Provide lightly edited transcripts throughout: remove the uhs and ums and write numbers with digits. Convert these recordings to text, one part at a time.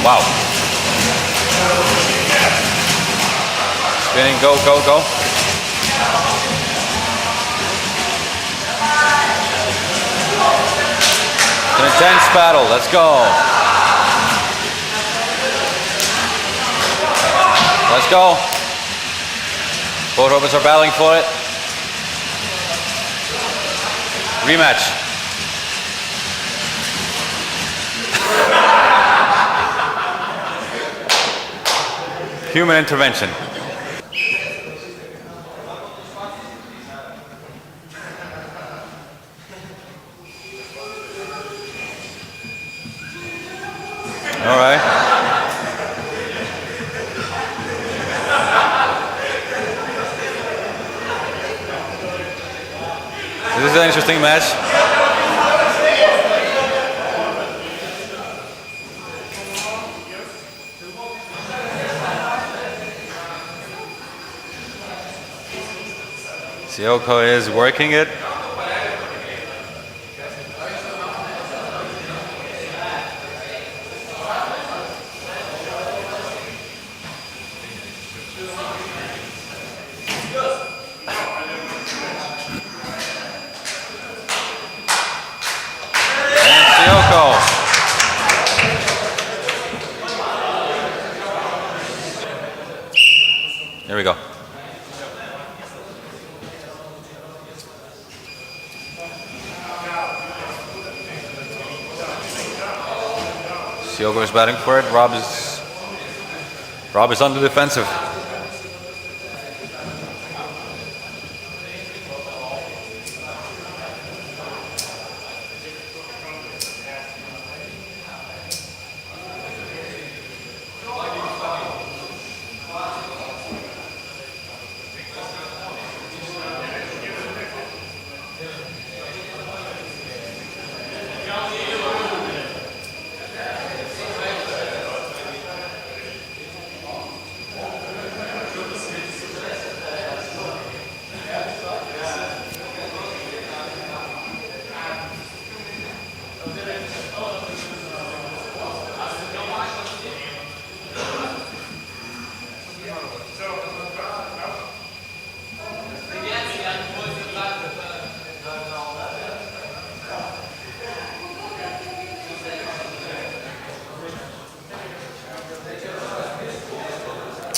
Wow. Spinning, go, go, go. It's an intense battle, let's go. Let's go. Both robots are battling for it. Rematch. Human intervention. All right. This is an interesting match. Sioko is working it. Here we go. Sioko is batting for it. Rob is on the defensive.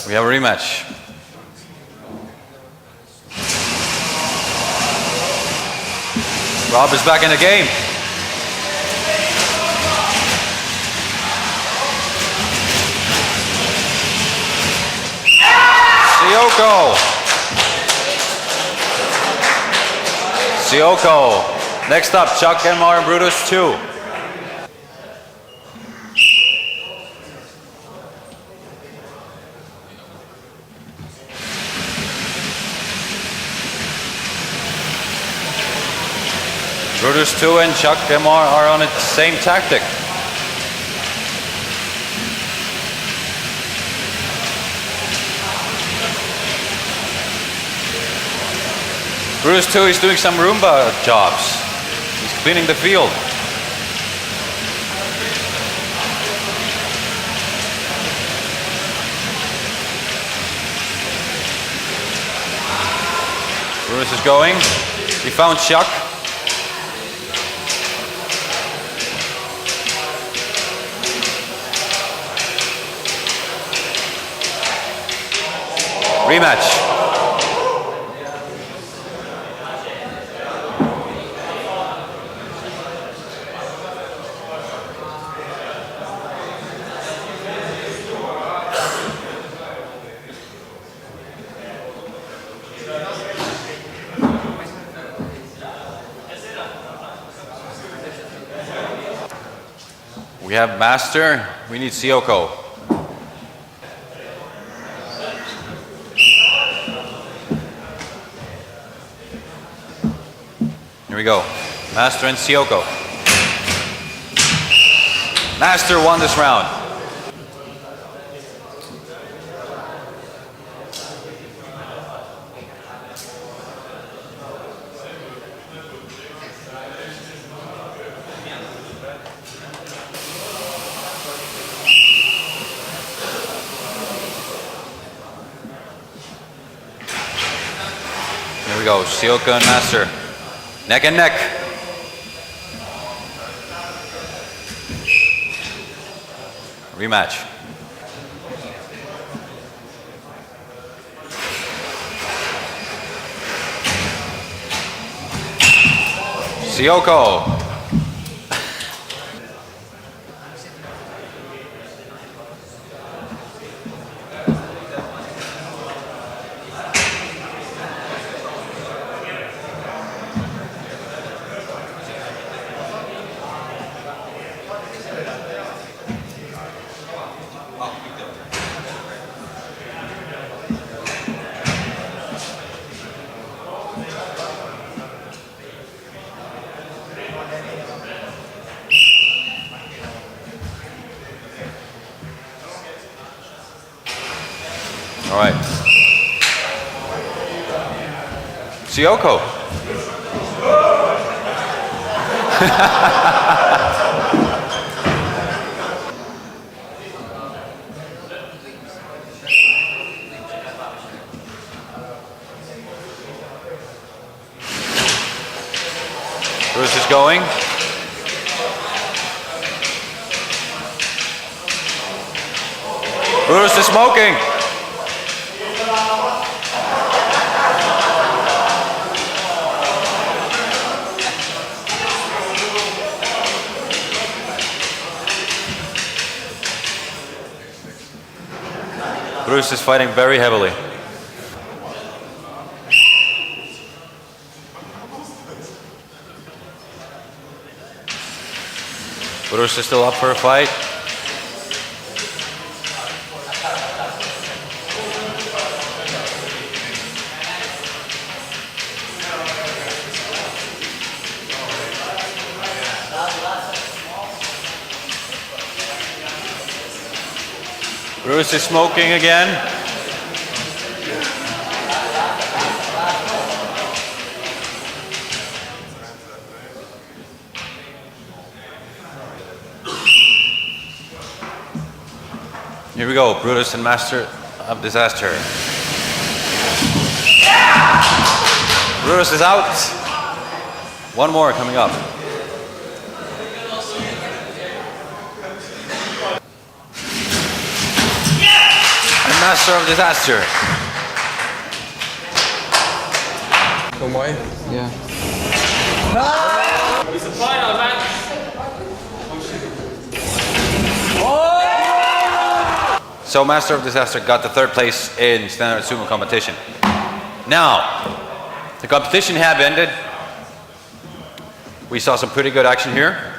We have a rematch. Rob is back in the game. Sioko. Next up, Chuck Enmar and Brutus 2. Brutus 2 and Chuck Enmar are on the same tactic. Brutus 2 is doing some Roomba jobs. He's cleaning the field. Brutus is going. He found Chuck. Rematch. We have Master, we need Sioko. Here we go, Master and Sioko. Master won this round. Here we go, Sioka and Master. Neck and neck. Rematch. Sioko. All right. Sioko. Bruce is going. Bruce is smoking. Bruce is fighting very heavily. Bruce is still up for a fight. Bruce is smoking again. Here we go, Brutus and Master of Disaster. Brutus is out. One more coming up. Master of Disaster. Kom mooi. Yeah. It's the final, man. So Master of Disaster got the third place in standard sumo competition. Now, the competition have ended. We saw some pretty good action here.